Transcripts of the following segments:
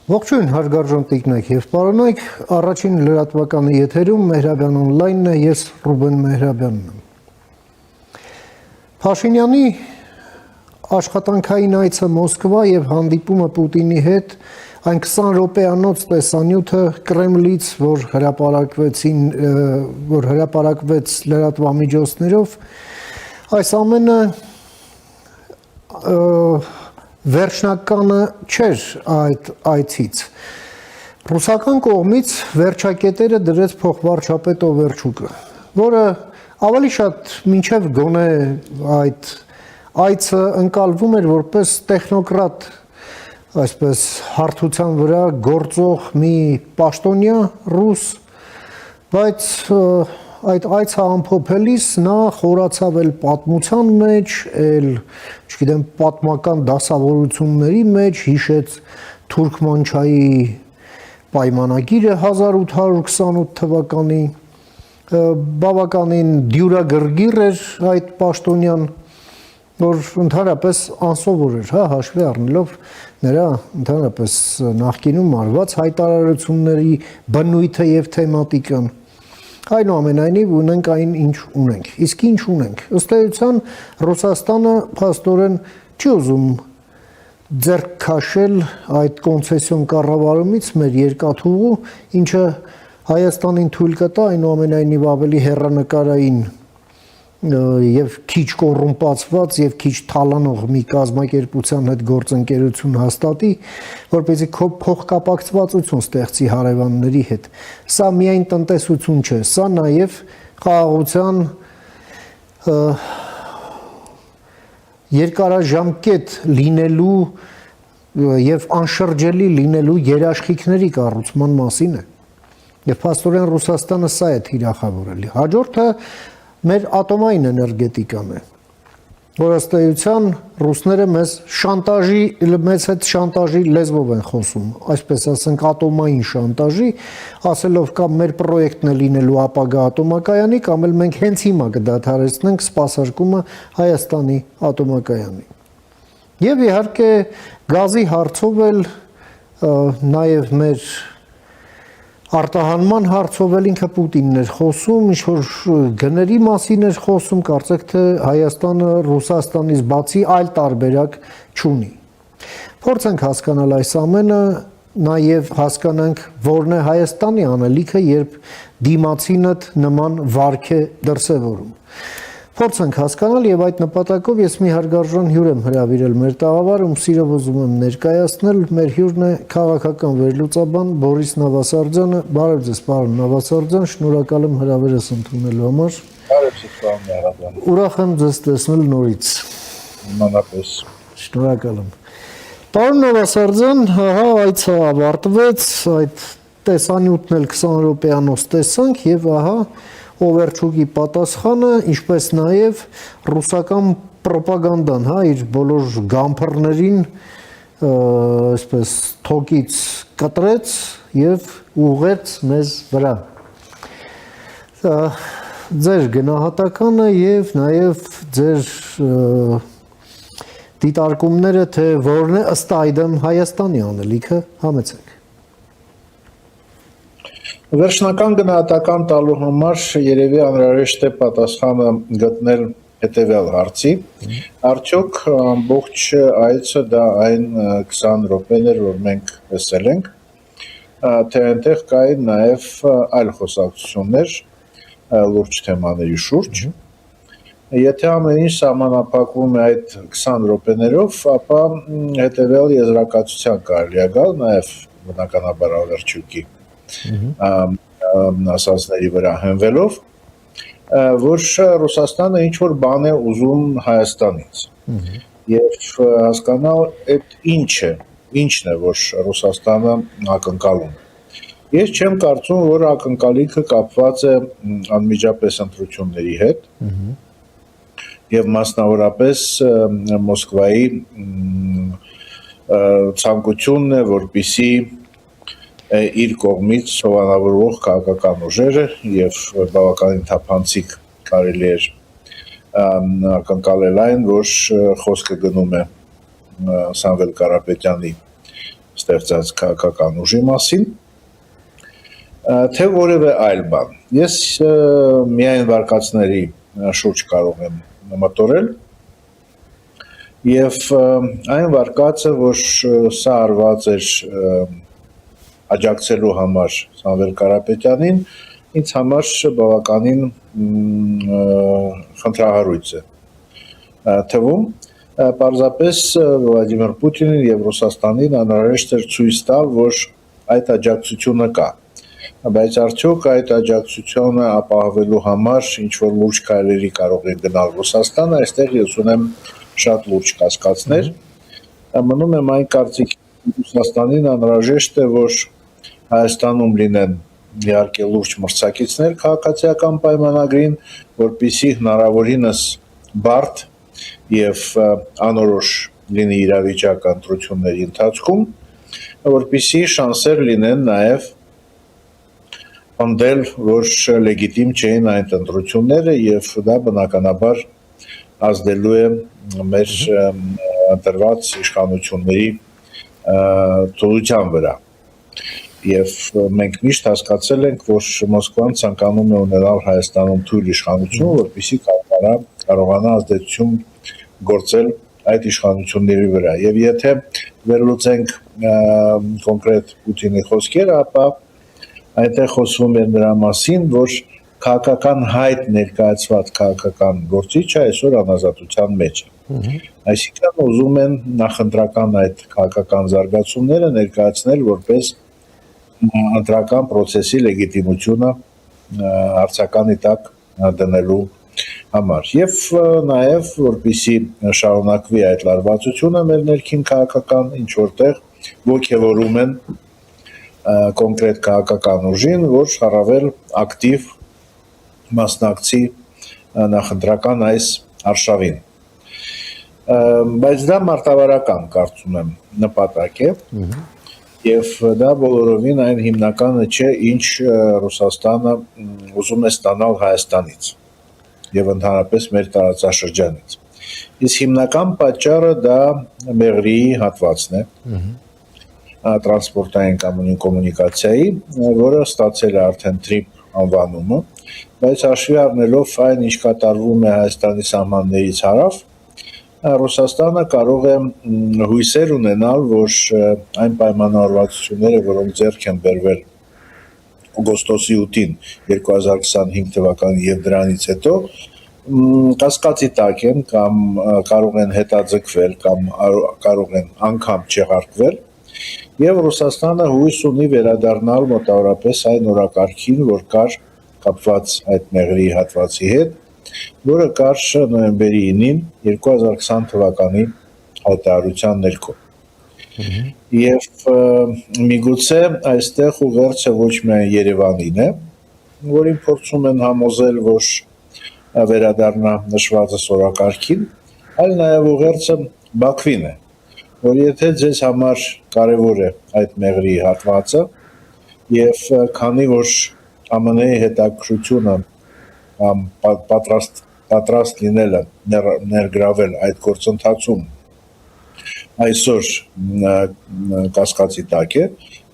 Ողջույն, հարգարժան տիկնայք եւ պարոնայք, առաջին լրատվականի եթերում Մեհրաբյան օնլայնն է, ես Ռուբեն Մեհրաբյանն եմ։ Փաշինյանի աշխատանքային այցը Մոսկվա եւ հանդիպումը Պուտինի հետ այն 20 րոպեանոց տեսանյութը Կրեմլից, որ հրապարակվեց լրատվամիջոցներով, այս ամենը վերջնականը չէր այդ այցից։ Ռուսական կողմից վերջակետերը դրեց փոխվարչապետ Օվերչուկը, որը ավելի շատ մինչև գոնե այդ այցը ընկալվում էր որպես տեխնոկրատ, այսպես հարթության վրա գործող մի պաշտոնյա ռուս, բայց այդ այցը ամփոփելիս նա խորացավ էլ պատմության մեջ, չգիտեմ, պատմական դասավորությունների մեջ, հիշեց Թուրքմանչայի պայմանագիրը 1828 թվականի, բավականին դյուրագրգիռ էր այդ պաշտոնյան, որ ընդհանրապես անսովոր էր, հաշվի առնելով նրա ընդհանրապես նախկինում արված հայտարարությունների բնույթը եւ թեմատիկան։ Այնուամենայնիվ ունենք այն, ինչ ունենք։ Իսկ ինչ ունենք։ Ըստ էության Ռուսաստանը փաստորեն չի ուզում ձեռք քաշել այդ կոնցեսիոն կառավարումից մեր երկաթուղու, ինչը Հայաստանին թույլ կտա այնուամենայնիվ ավելի հեռանկարային եւ քիչ կոռումպացված եւ քիչ թալանող մի կազմակերպության հետ գործընկերություն հաստատի, որպեսզի փոխկապակցվածություն ստեղծի հարևանների հետ։ Սա միայն տնտեսություն չէ, սա նաեւ խաղաղության երկարաժամկետ լինելու եւ անշրջելի լինելու երաշխիքների կառուցման մասին է։ Եվ փաստորեն Ռուսաստանը սա է թիրախավորելի։ Հաջորդը մեր ատոմային էներգետիկան է, որ ըստ էության ռուսները մեզ հետ շանտաժի լեզվով են խոսում, այսպես ասենք ատոմային շանտաժի, ասելով կամ մեր պրոյեկտն է լինելու ապագա ատոմակայանի, կամ էլ մենք հենց հիմա կդադարեցնենք սպասարկումը Հայաստանի ատոմակայանի։ Եվ իհարկե գազի հարցով էլ նաև մեր արտահանման հարցով էլ ինքը Պուտինն էր խոսում, ինչ-որ գների մասին էր խոսում, կարծեք թե Հայաստանը Ռուսաստանից բացի այլ տարբերակ չունի։ Փորձենք հասկանալ այս ամենը, նաև հասկանանք որն է Հայաստանի անելիքը, երբ դիմացինդ նման վարք է դրսևորում։ Փորձենք հասկանալ եւ այդ նպատակով ես մի հարգարժան հյուր եմ հրավիրել մեր տաղավարում, սիրով ուզում եմ ներկայացնել, մեր հյուրն է քաղաքական վերլուծաբան Բորիս Նավասարդյանը։ Բարև ձեզ, պարոն Նավասարդյան, շնորհակալ եմ հրավերս ընդունելու համար։ Բարև ձեզ, պարոն Նավասարդյան։ Ուրախ եմ ձեզ տեսնել նորից։ Նմանապես։ Շնորհակալ եմ։ Պարոն Նավասարդյան, ահա այցը ավարտվեց, այդ տեսանյութն էլ 20 րոպեանոց տեսանք եւ ահա Օվերչուկի պատասխանը, ինչպես նաև ռուսական պրոպագանդան, իր բոլոր գամփռներին այսպես թոկից կտրեց եւ ուղղեց մեզ վրա։ Ձեր գնահատականը եւ նաև ձեր դիտարկումները, թե որն է ըստ այդմ Հայաստանի անելիքը, համեցեք։ Վերջնական գնահատական տալու համար երևի անհրաժեշտ է պատասխանը գտնել հետևյալ հարցի. արդյոք ամբողջ այցը դա այն 20 րոպեն էր, որ մենք տեսել ենք, թե այնտեղ կային նաև այլ խոսակցություններ լուրջ թեմաների շուրջ։ Եթե ամեն ինչ սահմանափակվում է այդ 20 րոպեներով, ապա հետևյալ եզրակացության կարելի է գալ նաև բնականաբար Օվերչուկի ասածների վրա հենվելով, որ Ռուսաստանը ինչ-որ բան է ուզում Հայաստանից և հասկանալ այդ ինչն է, որ Ռուսաստանը ակնկալում է։ Ես չեմ կարծում, որ ակնկալիքը կապված է անմիջապես ընտրությունների հետ և մասնավորապես Մոսկվայի ցանկությունն է, որպեսզի իր կողմից սովանավորվող քաղաքական ուժերը եւ բավականին թափանցիկ կարելի էր ակնկալել այն, որ խոսքը գնում է Սամվել Կարապետյանի ստեղծած քաղաքական ուժի մասին, թե որևէ այլ բան։ Ես միայն վարկածների շուրջ կարող եմ մտորել եւ այն վարկածը, որ սա արված էր աջակցելու համար Սամվել Կարապետյանին, ինձ համար բավականին խնդրահարույց է թվում, պարզապես Վլադիմիր Պուտինին եւ Ռուսաստանին անհրաժեշտ էր ցույց տալ, որ այդ աջակցությունը կա, բայց արդյոք այդ աջակցությունը ապահովելու համար ինչ որ լուրջ քայլերի կարող է գնալ Ռուսաստանը, այստեղ ես ունեմ շատ լուրջ կասկածներ, մնում եմ այն կարծիքին Ռուսաստանին անհրաժեշտ է, որ Հայաստանում լինեն իհարկե լուրջ մրցակիցներ քաղաքացիական պայմանագրին, որպեսզի հնարավորինս բարդ եւ անորոշ լինի իրավիճակը ընտրությունների ընթացքում, որպեսզի շանսեր լինեն նաեւ ընդել, որ լեգիտիմ չէին այդ ընտրությունները եւ դա բնականաբար ազդելու է մեր ընտրված իշխանությունների թույլության վրա։ Եվ մենք միշտ հասկացել ենք, որ Մոսկվան ցանկանում է ունենալ Հայաստանում թույլ իշխանություն, որպեսզի կարողանա ազդեցություն գործել այդ իշխանությունների վրա։ Եվ եթե վերլուծենք կոնկրետ Պուտինի խոսքերը, ապա այնտեղ խոսվում է նրա մասին, որ քաղաքական հայտ ներկայացված քաղաքական գործիչը այսօր անազատության մեջ է։ Այսինքն ուզում են նախընտրական այդ քաղաքական զարգացումները ներկայացնել որպես ընտրական process-ի լեգիտիմությունը հարցականի տակ դնելու համար եւ նաեւ որպեսզի շարունակվի այդ լարվածությունը մեր ներքին քաղաքական ինչ որտեղ ողջևորում են կոնկրետ քաղաքական ուժին, որ առավել ակտիվ մասնակցի նախընտրական այս արշավին։ Բայց դա մարտավարական կարծում եմ նպատակ է։ Եվ դա բոլորովին այն հիմնականը չէ, ինչ Ռուսաստանը ուզում է ստանալ Հայաստանից եւ ընդհանրապես մեր տարածաշրջանից։ Իսկ հիմնական պատճառը դա Մեղրիի հատվածն է, տրանսպորտային կոմունիկացիայի, որը ստացել է արդեն TRIP անվանումը, բայց հաշվի առնելով այն, ինչ կատարվում է Հայաստանի սահմաններից հարավ, Ռուսաստանը կարող է հույսեր ունենալ, որ այն պայմանավորվածությունները, որոնք ձեռք են բերվել օգոստոսի 8-ին 2025 թվականին եւ դրանից հետո կասկածի տակ են կամ կարող են հետաձգվել կամ կարող են անգամ չեղարկվել եւ Ռուսաստանը հույս ունի վերադառնալ մոտավորապես այն օրակարգին, որ կար կապված այդ Մեղրիի հատվածի հետ, որը կար նոյեմբերի 9-ին 2020 թվականի հայտարարության ներքո։ Եվ միգուցե այստեղ ուղերձը ոչ միայն Երևանին է, որին փորձում են համոզել, որ վերադառնա նշվածը օրակարգին, այլ նաև ուղերձը Բաքվին է, որ եթե ձեզ համար կարևոր է այդ Մեղրիի հատվածը եւ քանի որ ԱՄՆ-ի հետաքրությունը պատրաստ լինելը ներգրավել այդ գործընթացում այսօր կասկածի տակ է,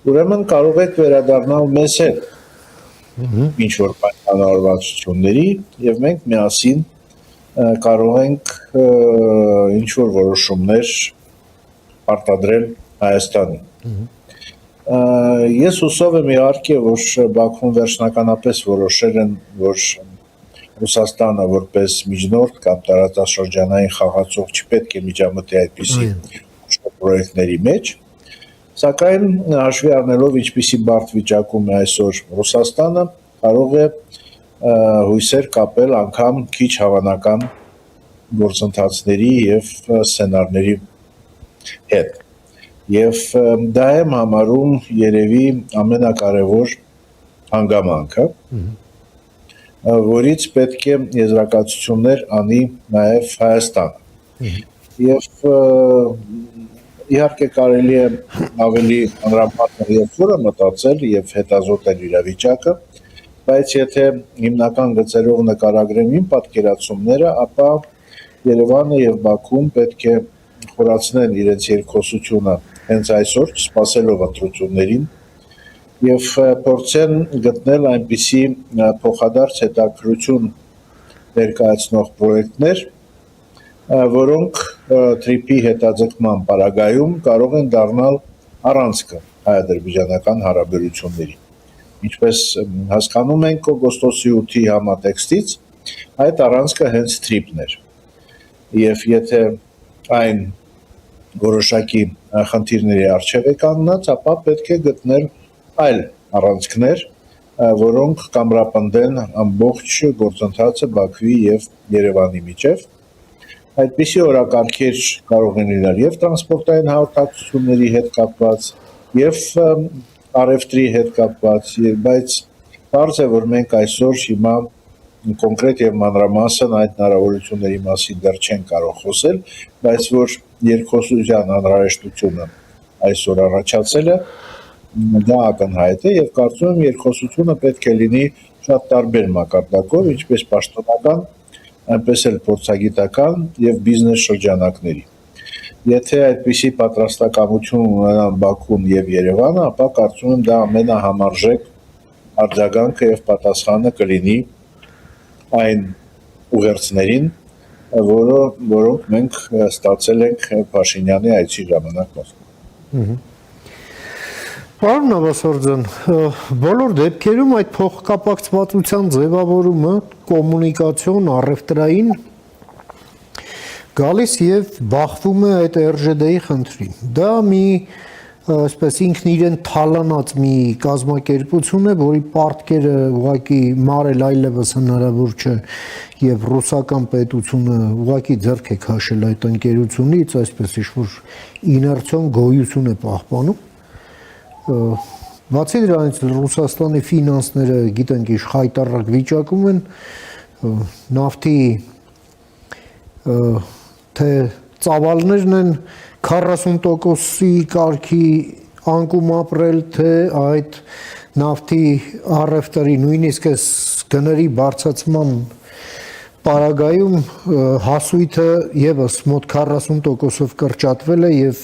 ուրեմն կարող եք վերադառնալ մեզ հետ ինչ որ պայմանավորվածությունների եւ մենք միասին կարող ենք ինչ որ որոշումներ արտադրել Հայաստանին։ Ես հուսով եմ իհարկե, որ Բաքվում վերջնականապես որոշել են, որ Ռուսաստանը որպես միջնորդ կամ տարածաշրջանային խաղացող չպետք է միջամտի այդպիսի պրոյեկտների մեջ, սակայն հաշվի առնելով ինչպիսի բարդ վիճակում է այսօր Ռուսաստանը, կարող է հույսեր կապել անգամ քիչ հավանական գործընթացների եւ սցենարների հետ։ Եվ դա եմ համարում երևի ամենակարևոր հանգամանքը, որից պետք է եզրակացություններ անի նաև Հայաստանը։ Եվ իհարկե կարելի է ավելի մանրամասն երկրորդ մտածել եւ հետազոտել իրավիճակը, բայց եթե հիմնական գծերով նկարագրեմ իմ պատկերացումները, ապա Երևանը եւ Բաքուն պետք է խորացնեն իրենց երկխոսությունը հենց այսօր սպասելով ընտրություններին եւ փորձեն գտնել այնպիսի փոխադարձ հետաքրություն ներկայացնող պրոյեկտներ, որոնք թրիփի հետաձգման պարագայում կարող են դառնալ առանցքը հայ-ադրբեջանական հարաբերությունների։ Ինչպես հասկանում ենք օգոստոսի 8-ի համատեքստից, այդ առանցքը հենց թրիփն էր։ Եվ եթե այն որոշակի խնդիրների առջև է կանգնած, ապա պետք է գտնել այլ առանցքներ, որոնք կամրապնդեն ամբողջ գործընթացը Բաքվի եւ Երևանի միջև։ Այդպիսի օրակարգեր կարող են լինել եւ տրանսպորտային հաղորդակցությունների հետ կապված, եւ առևտրի հետ կապված, բայց բարձ է, որ մենք այսօր հիմա կոնկրետ եւ մանրամասն այդ հնարավորությունների մասին դեռ չեն կարող խոսել, բայց որ երկխոսության անհրաժեշտությունը այսօր առաջացել է, դա ակնհայտ է եւ կարծում եմ երկխոսությունը պետք է լինի շատ տարբեր մակարդակով, ինչպես պաշտոնական, այնպես էլ փորձագիտական եւ բիզնես շրջանակների։ Եթե այդպիսի պատրաստակամություն ունենան Բաքուն եւ Երևանը, ապա կարծում եմ դա ամենահամարժեք արձագանքը եւ պատասխանը կլինի այն ուղերձներին, որոնք մենք ստացել ենք Փաշինյանի այցի ժամանակ Մոսկվա։ Պարոն Նավասարդյան, բոլոր դեպքերում այդ փոխկապակցվածության ձևավորումը կոմունիկացիոն, առևտրային գալիս եւ բախվում է այդ ՌԺԴ-ի խնդրին։ Դա մի այսպես ինքն իրեն թալանած մի կազմակերպություն է, որի պարտքերը ուղղակի մարել այլևս հնարավոր չէ եւ ռուսական պետությունը ուղղակի ձեռք է քաշել այդ ընկերությունից, այսպես ինչ-որ իներցիոն գոյություն է պահպանում։ Բացի դրանից Ռուսաստանի ֆինանսները գիտենք ինչ խայտառակ վիճակում են, նավթի թե ծավալներն են 40%-ի կարգի անկում ապրել, թե այդ նավթի առևտրի նույնիսկ այս գների բարձրացման պարագայում հասույթը եւս մոտ 40%-ով կրճատվել է եւ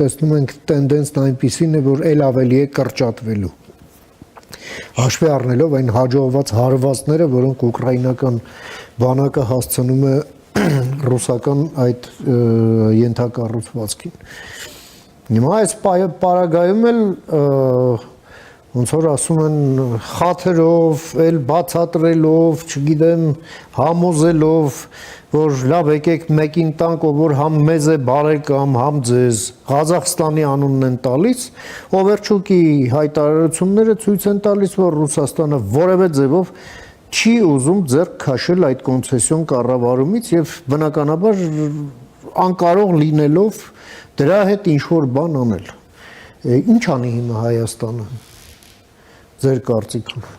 տեսնում ենք տենդենսն այնպիսին է, որ ել ավելի է կրճատվելու։ Հաշվի առնելով այն հաջողված հարվածները, որոնք ուկրաինական բանակը հասցնում է ռուսական այդ ենթակառուցվածքին։ Հիմա այս պարագայում էլ ոնց որ ասում են խաթրով, էլ բացատրելով, չգիտեմ, համոզելով, որ լավ եկեք մեկին տանք, որ համ մեզ է բարեկամ, համ ձեզ Ղազախստանի անունն են տալիս, Օվերչուկի հայտարարությունները ցույց են տալիս, որ Ռուսաստանը որևէ ձևով չի ուզում ձեռք քաշել այդ կոնցեսիոն կառավարումից եւ բնականաբար անկարող լինելով դրա հետ ինչ որ բան անել։ Ինչ անի հիմա Հայաստանը ձեր կարծիքով։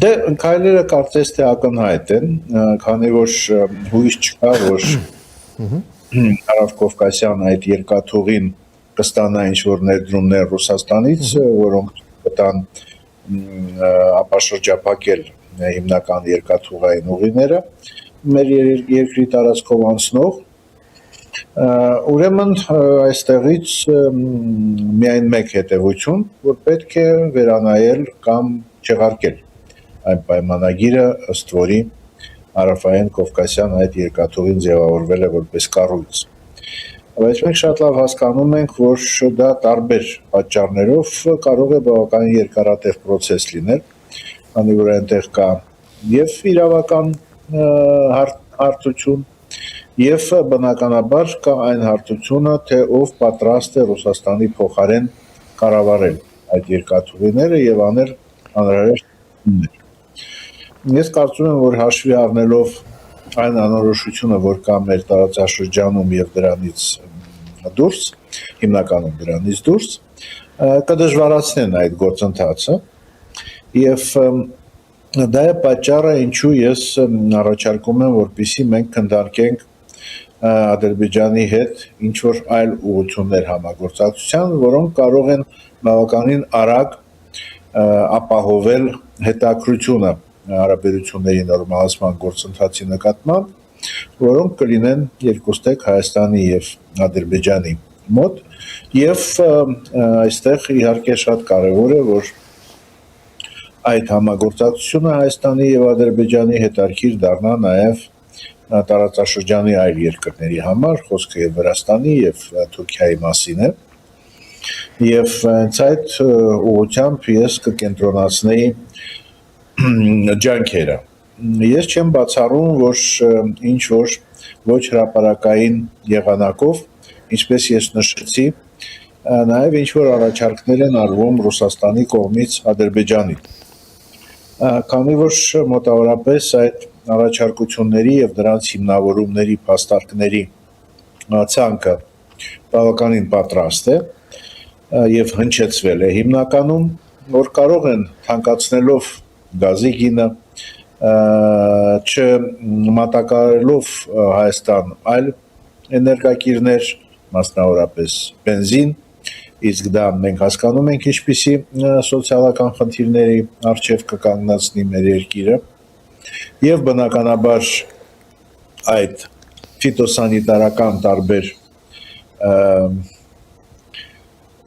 Դե քայլերը կարծես թե ակնհայտ են, քանի որ հույս չկա, որ Հարավկովկասյան այդ երկաթուղին կստանա ինչ-որ ներդրումներ Ռուսաստանից, որոնք կտան ապաշրջափակել հիմնական երկաթուղային ուղիները մեր երկրի տարածքով անցնող։ Ուրեմն այստեղից միայն մեկ հետևություն, որ պետք է վերանայել կամ չեղարկել այն պայմանագիրը, ըստ որի Հարավային Կովկասյան այդ երկաթուղին ձևավորվել է որպես կառույց։ Բայց մենք շատ լավ հասկանում ենք, որ դա տարբեր պատճառներով կարող է բավականին երկարատև process լինել, քանի որ այնտեղ կա եւ իրավական հարթություն, եւ բնականաբար կա այն հարթությունը, թե ով պատրաստ է Ռուսաստանի փոխարեն կառավարել այդ երկաթուղիները եւ անել անհրաժեշտ։ Ես կարծում եմ, որ հաշվի առնելով այն անորոշությունը, որ կա մեր տարածաշրջանում եւ դրանից դուրս, հիմնականում դրանից դուրս, կդժվարացնեն այդ գործընթացը եւ դա է պատճառը, ինչու ես առաջարկում եմ, որպեսզի մենք քննարկենք Ադրբեջանի հետ ինչ որ այլ ուղղություններ համագործակցության, որոնք կարող են բավականին արագ ապահովել հետաքրությունը հարաբերությունների նորմալացման գործընթացի նկատմամբ, որոնք կլինեն երկուստեք Հայաստանի եւ Ադրբեջանի մոտ եւ այստեղ իհարկե շատ կարեւոր է որ այդ համագործակցությունը Հայաստանի եւ Ադրբեջանի հետ արկիր դառնա նաեւ տարածաշրջանի այլ երկրների համար, խոսքը եւ Վրաստանի եւ Թուրքիայի մասին է։ Եվ այդ ուղղությամբ ես կկենտրոնացնեի ջանքերը։ Ես չեմ բացառում, որ ինչ որ ոչ հրապարակային եղանակով, ինչպես ես նշեցի, նաև ինչ որ առաջարկներ են արվում Ռուսաստանի կողմից Ադրբեջանին։ Քանի որ մոտավորապես այդ առաջարկությունների եւ դրանց հիմնավորումների փաստարկների ցանկը բավականին պատրաստ է եւ հնչեցվել է հիմնականում, որ կարող են թանկացնելով գազի գինը, չմատակարարելով Հայաստան այլ էներգակիրներ, մասնավորապես բենզին, իսկ դա մենք հասկանում ենք ինչպիսի սոցիալական խնդիրների առջև կկանգնեցնի մեր երկիրը եւ բնականաբար այդ ֆիտոսանիտարական տարբեր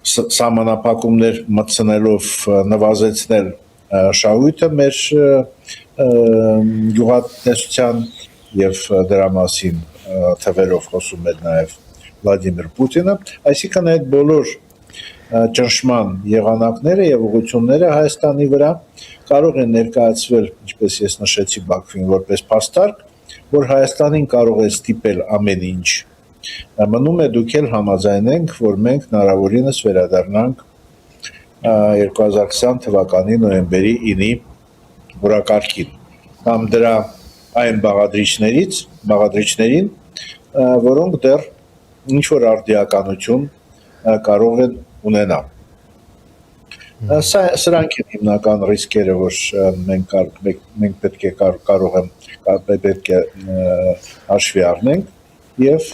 սահմանափակումներ մտցնելով նվազեցնել շահույթը մեր գյուղատնտեսության եւ դրա մասին թվերով խոսում էր նաեւ Վլադիմիր Պուտինը, այսինքն այդ բոլոր ճնշման եղանակները եւ ուղղությունները Հայաստանի վրա կարող են ներկայացվել, ինչպես ես նշեցի Բաքվին, որպես փաստարկ, որ Հայաստանին կարող է ստիպել ամեն ինչ։ Մնում է դուք էլ համաձայնենք, որ մենք հնարավորինս վերադառնանք 2020 թվականի նոյեմբերի 9-ի որակարգին, կամ դրա այն բաղադրիչներին, որոնք դեռ ինչ որ արդիականություն կարող են ունենալ։ Սրանք են հիմնական ռիսկերը, որ մենք պետք է հաշվի առնենք եւ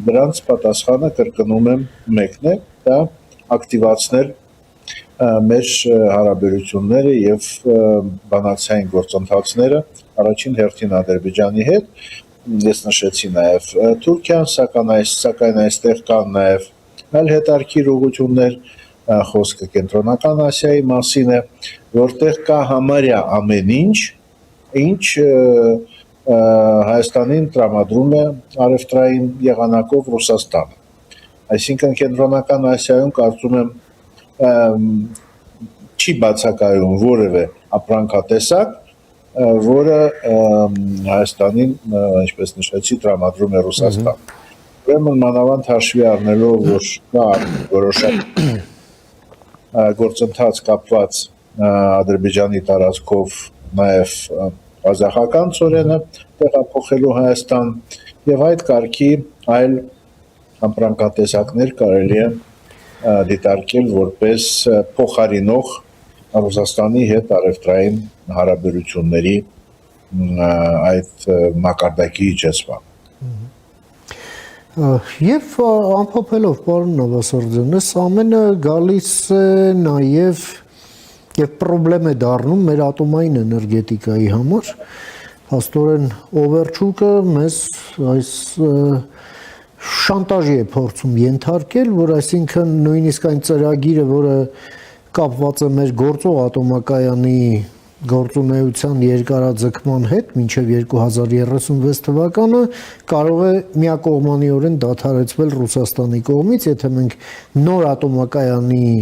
դրանց պատասխանը կրկնում եմ մեկն է, դա ակտիվացնել մեր հարաբերությունները եւ բանակցային գործընթացները առաջին հերթին Ադրբեջանի հետ, ես նշեցի նաեւ Թուրքիան, սակայն այստեղ կան նաեւ այլ հետարքիր ուղղություններ, խոսքը կենտրոնական Ասիայի մասին է, որտեղ կա համարյա ամեն ինչ Հայաստանին տրամադրում է արևտրային եղանակով Ռուսաստանը։ Այսինքն կենտրոնական Ասիայում կարծում եմ չի բացակայում որևէ ապրանքատեսակ, որը Հայաստանին, ինչպես նշեցի, տրամադրում է Ռուսաստան։ Ուրեմն մանավանդ հաշվի առնելով, որ կա որոշակի գործընթաց կապված Ադրբեջանի տարածքով նաև Ղազախական ծորենը տեղափոխելու Հայաստան եւ այդ կարգի այլ ապրանքատեսակներ կարելի է դիտարկել որպես փոխարինող Ռուսաստանի հետ առևտրային հարաբերությունների այդ մակարդակի իջեցման։ Եվ ամփոփելով պարոն Նավասարդյան, այս ամենը գալիս է նաև եւ պրոբլեմ է դառնում մեր ատոմային էներգետիկայի համար, փաստորեն Օվերչուկը մեզ այս շանտաժի է փորձում ենթարկել, որ այսինքն նույնիսկ այն ծրագիրը, որը կապված է մեր գործող ատոմակայանի գործունեության երկարաձգման հետ մինչև 2036 թվականը կարող է միակողմանիորեն դադարեցվել Ռուսաստանի կողմից, եթե մենք նոր ատոմակայանի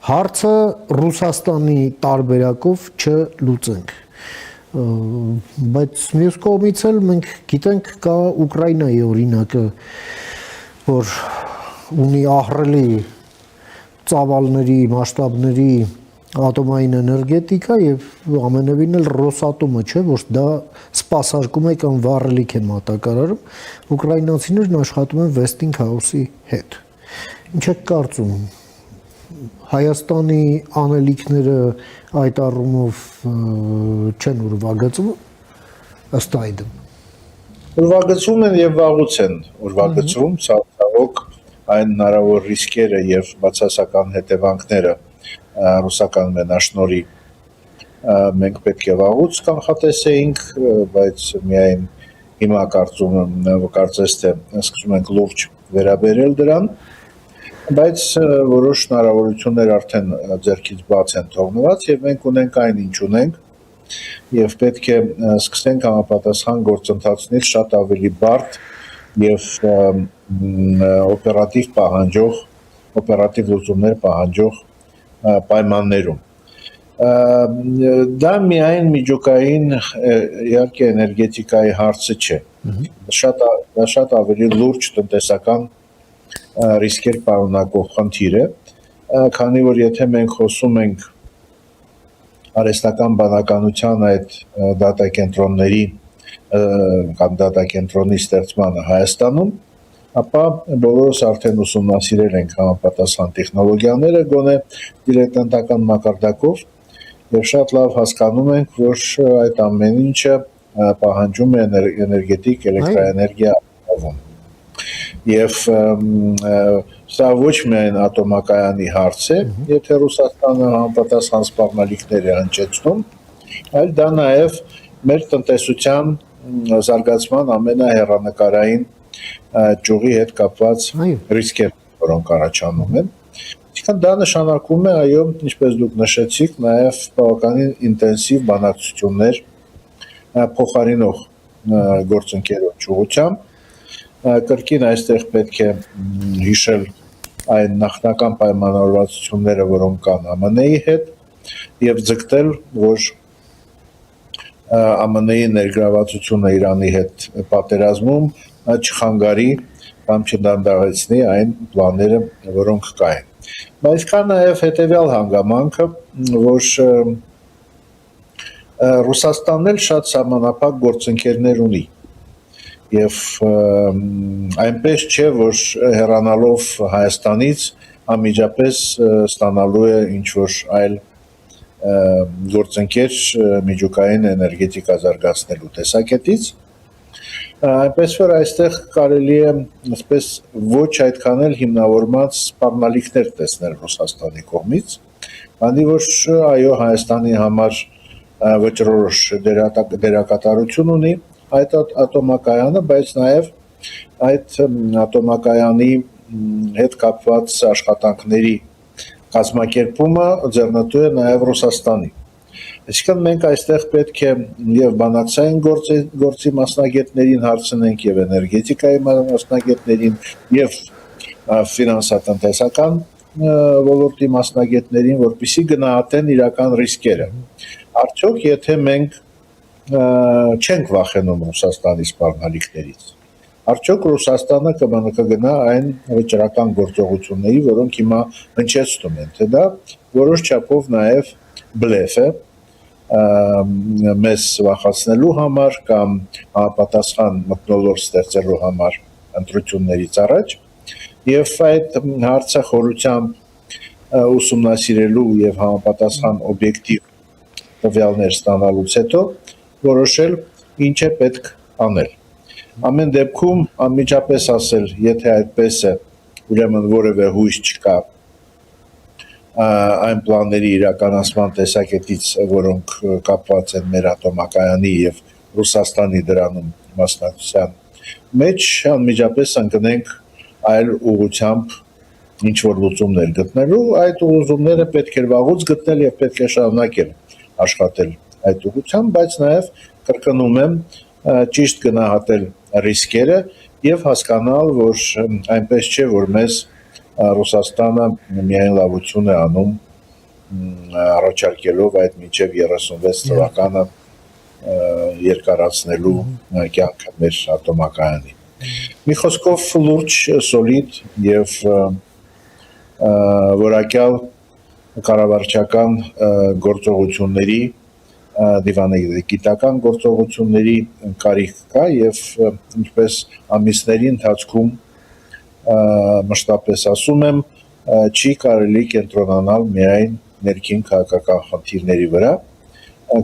հարցը Ռուսաստանի տարբերակով չլուծենք։ Բայց մյուս կողմից էլ մենք գիտենք կա Ուկրաինայի օրինակը, որ ունի ահռելի ծավալների, մասշտաբների ատոմային էներգետիկա եւ ամենևին էլ Ռոսատոմը չէ, որ դա սպասարկում է կամ վառելիք է մատակարարում, ուկրաինացիներն աշխատում են Westinghouse-ի հետ։ Ինչ եք կարծում, Հայաստանի անելիքները այդ առումով չեն ուրվագծվում ըստ այդմ։ Ուրվագծում են եւ վաղուց են ուրվագծում, ցավոք այն հնարավոր ռիսկերը եւ բացասական հետևանքները ռուսական մենաշնորհի մենք պետք է վաղուց կանխատեսեինք, բայց միայն հիմա կարծես թե սկսում ենք լուրջ վերաբերել դրան, բայց որոշ հնարավորություններ արդեն ձեռքից բաց են թողնված եւ մենք ունենք այն ինչ ունենք եւ պետք է սկսենք համապատասխան գործընթացներ շատ ավելի բարդ եւ օպերատիվ լուծումներ պահանջող պայմաններում դա միայն միջուկային իհարկե էներգետիկայի հարցը չէ շատ ավելի լուրջ տնտեսական ռիսկեր պարունակող խնդիր է քանի որ եթե մենք խոսում ենք արհեստական բանականության այդ դատակենտրոնների կամ դատակենտրոնի ստեղծմանը Հայաստանում, ապա բոլորս արդեն ուսումնասիրել ենք համապատասխան տեխնոլոգիաները, գոնե դիլետանտական մակարդակով եւ շատ լավ հասկանում ենք, որ այդ ամեն ինչը պահանջում է էներգետիկ էլեկտրաէներգիա ապահովում։ Եվ սա ոչ միայն ատոմակայանի հարց է, եթե Ռուսաստանը համապատասխան սպառնալիքներ է հնչեցնում, այլ դա նաև մեր տնտեսության զարգացման ամենահեռանկարային ճյուղի հետ կապված ռիսկեր, որոնք առաջանում են։ Այսինքն դա նշանակում է, այո, ինչպես դուք նշեցիք, նաև բավականին ինտենսիվ բանակցություններ փոխարինող գործընկերոջ ուղղությամբ կրկին այստեղ պետք է հիշել այն նախնական պայմանավորվածությունները, որոնք կան ԱՄՆ-ի հետ եւ ձգտել, որ ԱՄՆ-ի ներգրավվածությունը Իրանի հետ պատերազմում չխանգարի կամ չդանդաղեցնի այն պլանները, որոնք կային։ Բայց կա նաեւ հետեւյալ հանգամանքը, որ Ռուսաստանն էլ շատ սահմանափակ գործընկերներ ունի Եվ այնպես չէ, որ հեռանալով Հայաստանից անմիջապես ստանալու է ինչ-որ այլ գործընկեր միջուկային էներգետիկա զարգացնելու տեսակետից, այնպես որ այստեղ կարելի է այսպես ոչ այդքան էլ հիմնավորված սպառնալիքներ տեսնել Ռուսաստանի կողմից, քանի որ այո Հայաստանի համար վճռորոշ դերակատարություն ունի այդ ատոմակայանը, բայց նաև այդ ատոմակայանի հետ կապված աշխատանքների կազմակերպումը ձեռնտու է նաև Ռուսաստանի։ Այսինքն մենք այստեղ պետք է եւ բանակցային գործի մասնագետներին հարցնենք եւ էներգետիկայի մասնագետներին եւ ֆինանսատնտեսական ոլորտի մասնագետներին, որպեսզի գնահատեն իրական ռիսկերը։ Արդյոք եթե մենք չենք վախենում Ռուսաստանի սպառնալիքներից։ Արդյոք Ռուսաստանը կգնա այն վճռական գործողությունների, որոնք հիմա հնչեցնում են, թե դա որոշ չափով նաև բլեֆ է մեզ վախացնելու համար կամ համապատասխան մթնոլորտ ստեղծելու համար ընտրություններից առաջ, եւ այդ հարցը խորությամբ ուսումնասիրելու եւ համապատասխան օբյեկտիվ տվյալներ ստանալուց հետո որոշել ինչ է պետք անել։ Ամեն դեպքում անմիջապես ասել, եթե այդպես է, ուրեմն որևէ հույս չկա այն պլանների իրականացման տեսակետից, որոնք կապված են մեր ատոմակայանի եւ Ռուսաստանի դրանում մասնակցության մեջ, անմիջապես ընկնենք այլ ուղղությամբ ինչ որ լուծումներ գտնելու, այդ ուղղությունները պետք է վաղուց գտնել եւ պետք է շարունակել աշխատել այդ ուղղությամբ, բայց նաև կրկնում եմ ճիշտ գնահատել ռիսկերը եւ հասկանալ, որ այնպես չէ, որ մեզ Ռուսաստանը միայն լավություն է անում առաջարկելով այդ մինչև 36 թվականը երկարացնելու կյանքը մեր ատոմակայանի։ Մի խոսքով լուրջ, սոլիդ եւ որակյալ կառավարչական գործողությունների դիվանագիտական գործողությունների կարիք կա եւ ինչպես ամիսների ընթացքում մշտապես ասում եմ, չի կարելի կենտրոնանալ միայն ներքին քաղաքական խնդիրների վրա,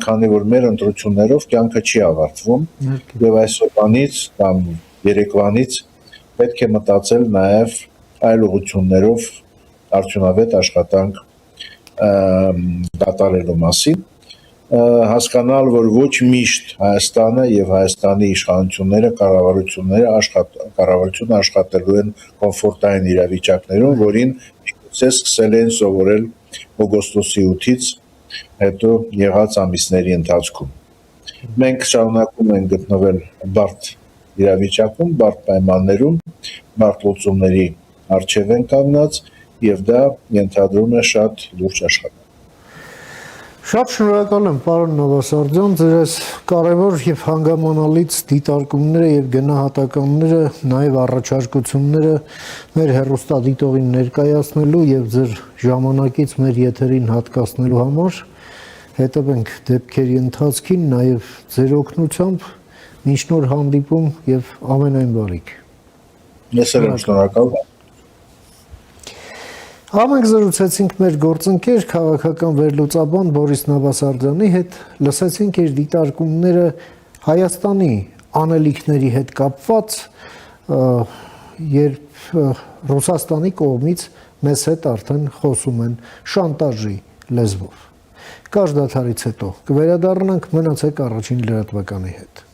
քանի որ մեր ընտրություններով կյանքը չի ավարտվում եւ այսօրվանից կամ երեկվանից պետք է մտածել նաեւ այլ ուղղություններով արդյունավետ աշխատանք կատարելու մասին հասկանալ, որ ոչ միշտ Հայաստանը եւ Հայաստանի իշխանությունները, կառավարությունը աշխատելու են կոմֆորտային իրավիճակներում, որին միգուցե սկսել են սովորել օգոստոսի 8-ից հետո եղած ամիսների ընթացքում։ Մենք շարունակում ենք գտնվել բարդ իրավիճակում, բարդ պայմաններում, բարդ լուծումների առջև են կանգնած եւ դա ենթադրում է շատ լուրջ աշխատանք։ Շատ շնորհակալ եմ, պարոն Նավասարդյան, ձեր այս կարևոր եւ հանգամանալից դիտարկումները եւ գնահատականները, նաեւ առաջարկությունները մեր հեռուստադիտողին ներկայացնելու եւ ձեր ժամանակից մեր եթերին հատկացնելու համար։ Հետևենք դեպքերի ընթացքին, նաեւ ձեր օգնությամբ, մինչ նոր հանդիպում եւ ամենայն բարիք։ Ես եմ շնորհակալ։ Ամենք զրուցեցինք մեր գործընկեր քաղաքական վերլուծաբան Բորիս Նավասարդյանի հետ, լսեցինք իր դիտարկումները Հայաստանի անելիքների հետ կապված, երբ Ռուսաստանի կողմից մեզ հետ արդեն խոսում են շանտաժի լեզվով։ Կարճ դադարից հետո կվերադառնանք, մնացեք առաջին լրատվականի հետ։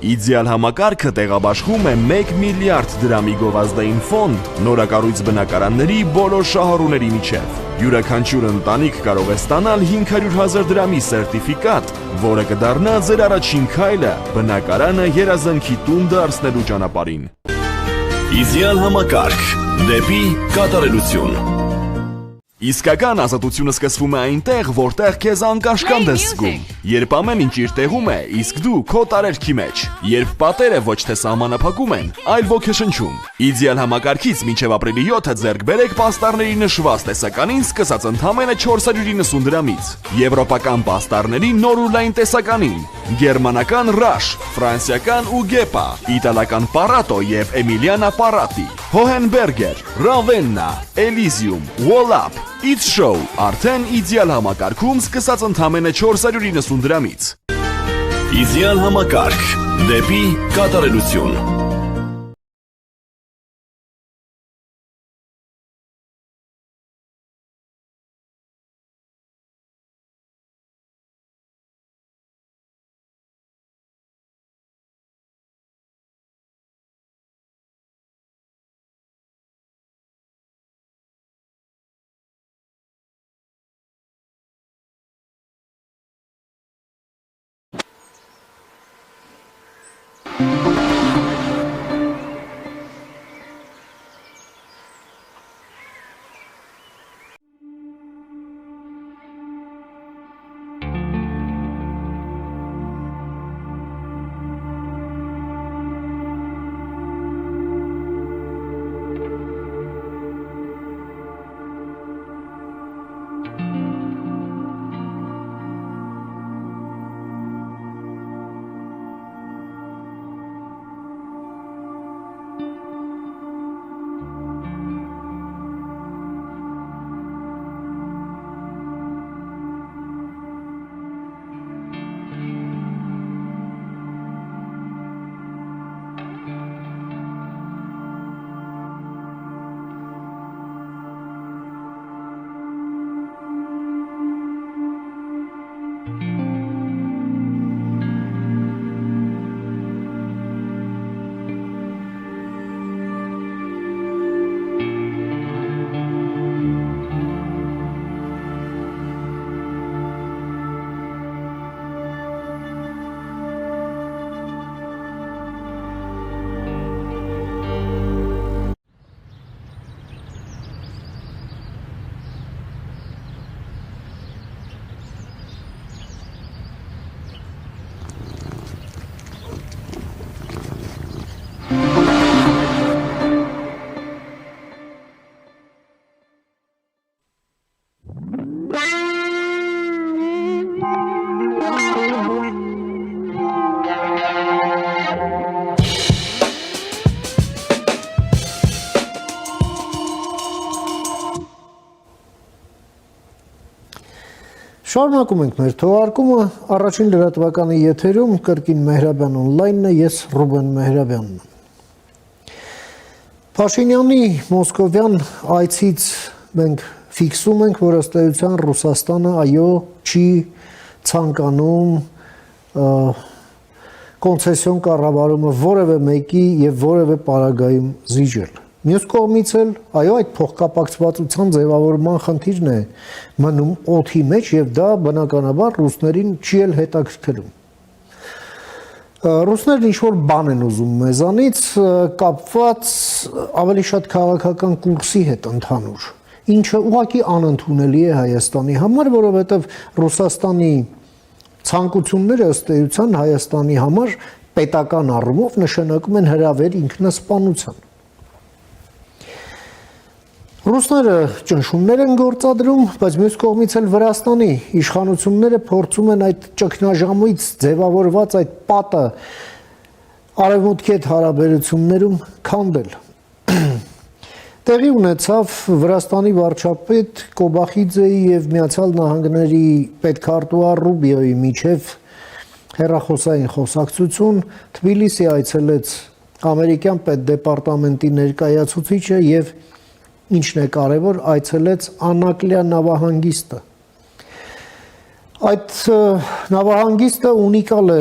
Իդեալ համակարգը տեղաբաշխում է 1 միլիարդ դրամի գովազդային ֆոնդ նորակառույց բնակարանների բոլոր շահառուների միջև։ Յուրաքանչյուր ընտանիք կարող է ստանալ 500,000 դրամի սերտիֆիկատ, որը կդառնա ձեր առաջին քայլը բնակարանը երազանքի տուն դարձնելու ճանապարհին։ Իդեալ համակարգ դեպի կատարելություն։ Իսկական ազատությունը սկսվում է այնտեղ, որտեղ քեզ անկաշկանդ ես զգում, երբ ամեն ինչ իր տեղում է, իսկ դու քո տարերքի մեջ, երբ պատերը ոչ թե սահմանափակում են, այլ ոգեշնչում։ Իդեալ համակարգից մինչև ապրիլի 7-ը ձեռք բերեք պաստառների նշված տեսականին սկսած ընդամենը 490 դրամից, եվրոպական պաստառների նոր ու լայն տեսականին, գերմանական Rush, ֆրանսիական Ugepa, իտալական Parato եւ Emiliana Parati, Hohenberger, Ravenna, Elysium, Wallap, It's Show, արդեն իդեալ համակարգում սկսած ընդամենը 490 դրամից։ Իդեալ համակարգ դեպի կատարելություն։ Շարունակում ենք մեր թողարկումը, առաջին լրատվականի եթերում կրկին Մեհրաբյան on-line-ն է, ես Ռուբեն Մեհրաբյանն եմ։ Փաշինյանի մոսկովյան այցից մենք ֆիքսում ենք, որ ըստ էության Ռուսաստանը այո չի ցանկանում կոնցեսիոն կառավարումը որևէ մեկի եւ որևէ պարագայում զիջել։ Մյուս կողմից էլ այո այդ փոխկապակցվածության ձևավորման խնդիրն է մնում օդի մեջ եւ դա բնականաբար ռուսներին չի էլ հետաքրքրում։ Ռուսներն ինչ-որ բան են ուզում մեզանից կապված ավելի շատ քաղաքական կուրսի հետ ընդհանուր, ինչը ուղղակի անընդունելի է Հայաստանի համար, որովհետև Ռուսաստանի ցանկությունները ըստ էության Հայաստանի համար պետական առումով նշանակում են հրավեր ինքնասպանության։ Ռուսները ճնշումներ են գործադրում, բայց մյուս կողմից էլ Վրաստանի իշխանությունները փորձում են այդ ճգնաժամից ձևավորված այդ պատը արևմուտքի հետ հարաբերություններում քանդել։ Տեղի ունեցավ Վրաստանի վարչապետ Կոբախիձեի եւ Միացյալ Նահանգների պետքարտուղար Ռուբիոյի միջև հեռախոսային խոսակցություն, Թբիլիսի այցելեց ամերիկյան պետդեպարտամենտի ներկայացուցիչը եւ ինչն է կարևոր, այցելեց Անակլիա նավահանգիստը։ Այդ նավահանգիստը ունիկալ է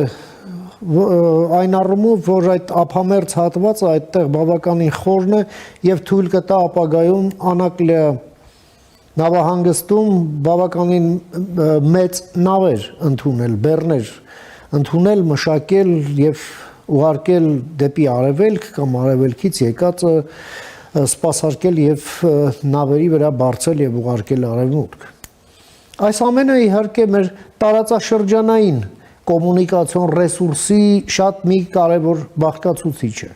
այն առումով, որ այդ ափամերձ հատվածը այդտեղ բավականին խորն է եւ թույլ կտա ապագայում Անակլիա նավահանգստում բավականին մեծ նավեր ընդունել, բեռներ ընդունել, մշակել եւ ուղարկել դեպի արևելք կամ արևելքից եկածը սպասարկել եւ նավերի վրա բարձել եւ ուղարկել արևմուտք։ Այս ամենը իհարկե մեր տարածաշրջանային կոմունիկացիոն ռեսուրսի շատ մի կարևոր բաղկացուցիչ է։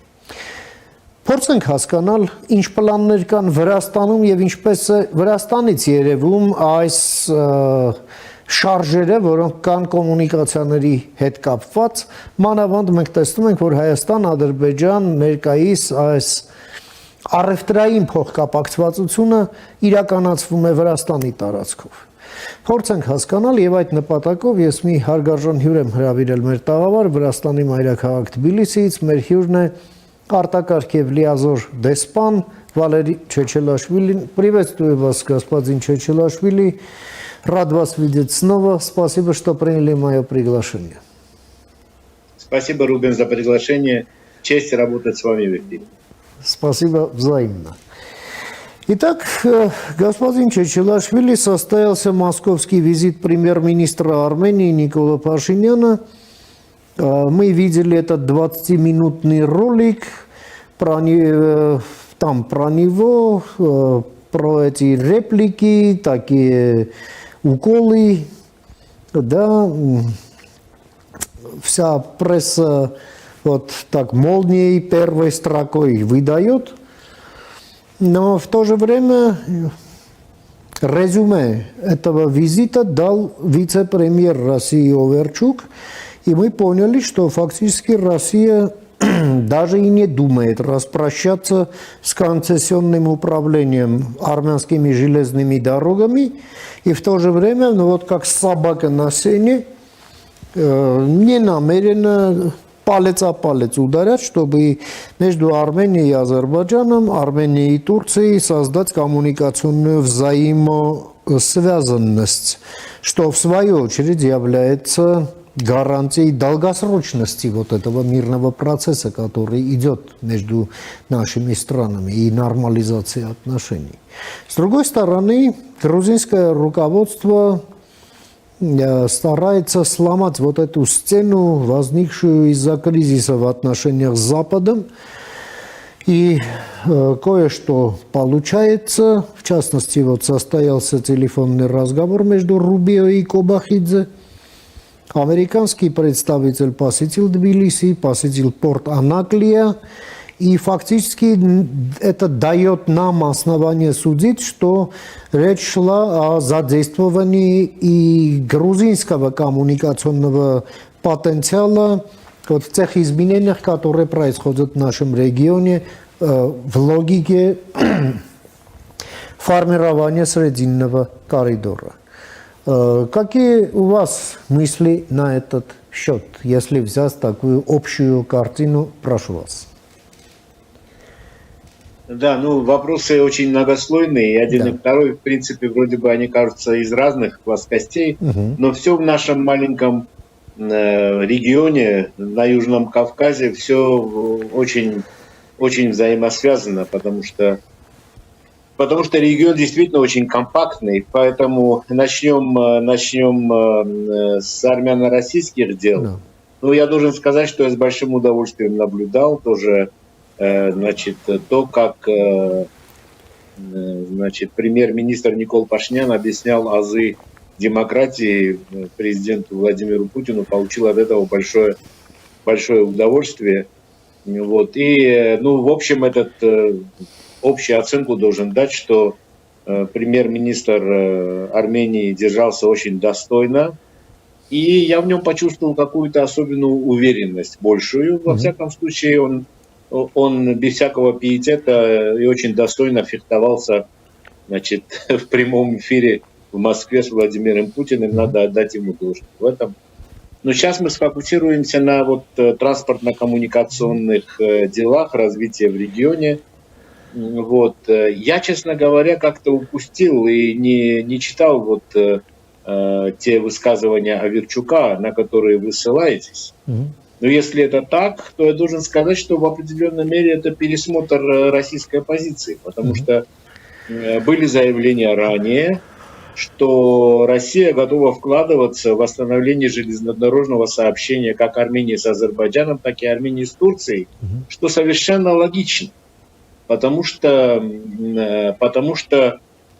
Փորձենք հասկանալ ինչ պլաններ կան Վրաստանում եւ ինչպես է Վրաստանից երևում այս շարժերը, որոնք կան կոմունիկացիաների հետ կապված, մանավանդ մենք տեսնում ենք, որ Հայաստան-Ադրբեջան ներկայիս այս առևտրային փոխկապակցվածությունը իրականացվում է Վրաստանի տարածքով։ Փորձենք հասկանալ եւ այդ նպատակով ես մի հարգարժան հյուր եմ հրավիրել մեր տաղավար Վրաստանի մայրաքաղաք Թբիլիսիից, մեր հյուրն է արտակարգ եւ լիազոր դեսպան Վալերի Չեչելաշվիլին։ Приветствую вас, господин Чечелашвили. Рад вас видеть снова. Спасибо, что приняли мое приглашение. Спасибо, Рубен, за приглашение. Честь работать с вами в эфире. Спасибо взаимно. Итак, господин Чечелашвили, состоялся московский визит премьер-министра Армении Никола Пашиняна. Мы видели этот 20-минутный ролик там про него, про эти реплики, такие уколы. Да, вся пресса вот так молнией первой строкой выдает, но в то же время резюме этого визита дал вице-премьер России Оверчук, и мы поняли, что фактически Россия даже и не думает распрощаться с концессионным управлением армянскими железными дорогами, и в то же время, ну вот как собака на сене, не намерена палец о палец ударять, чтобы между Арменией и Азербайджаном, Арменией и Турцией создать коммуникационную взаимосвязанность, что в свою очередь является гарантией долгосрочности вот этого мирного процесса, который идет между нашими странами и нормализации отношений. С другой стороны, грузинское руководство старается сломать вот эту стену, возникшую из-за кризиса в отношениях с Западом. И кое-что получается. В частности, вот состоялся телефонный разговор между Рубио и Кобахидзе. Американский представитель посетил Тбилиси, посетил порт Анаклия. И фактически это дает нам основание судить, что речь шла о задействовании и грузинского коммуникационного потенциала вот в тех изменениях, которые происходят в нашем регионе в логике формирования Срединного коридора. Какие у вас мысли на этот счет, если взять такую общую картину, прошу вас? Да, ну вопросы очень многослойные, и один и второй, в принципе, вроде бы они кажутся из разных плоскостей, но все в нашем маленьком регионе, на Южном Кавказе, все очень, очень взаимосвязано, потому что регион действительно очень компактный, поэтому начнем с армяно-российских дел. Да. Ну, я должен сказать, что я с большим удовольствием наблюдал тоже, значит, то, как, значит, премьер-министр Никол Пашинян объяснял азы демократии президенту Владимиру Путину, получил от этого большое удовольствие. Вот. И, ну, в общем, общую оценку должен дать, что премьер-министр Армении держался очень достойно, и я в нем почувствовал какую-то особенную уверенность, большую. Во всяком случае, он без всякого пиетета и очень достойно фехтовался, значит, в прямом эфире в Москве с Владимиром Путиным, надо отдать ему должное в этом. Но сейчас мы сфокусируемся на вот транспортно-коммуникационных делах, развития в регионе. Вот. Я, честно говоря, как-то упустил и не читал вот те высказывания Аверчука, на которые вы ссылаетесь. Но если это так, то я должен сказать, что в определенной мере это пересмотр российской позиции, потому что были заявления ранее, что Россия готова вкладываться в восстановление железнодорожного сообщения как Армении с Азербайджаном, так и Армении с Турцией, что совершенно логично, потому что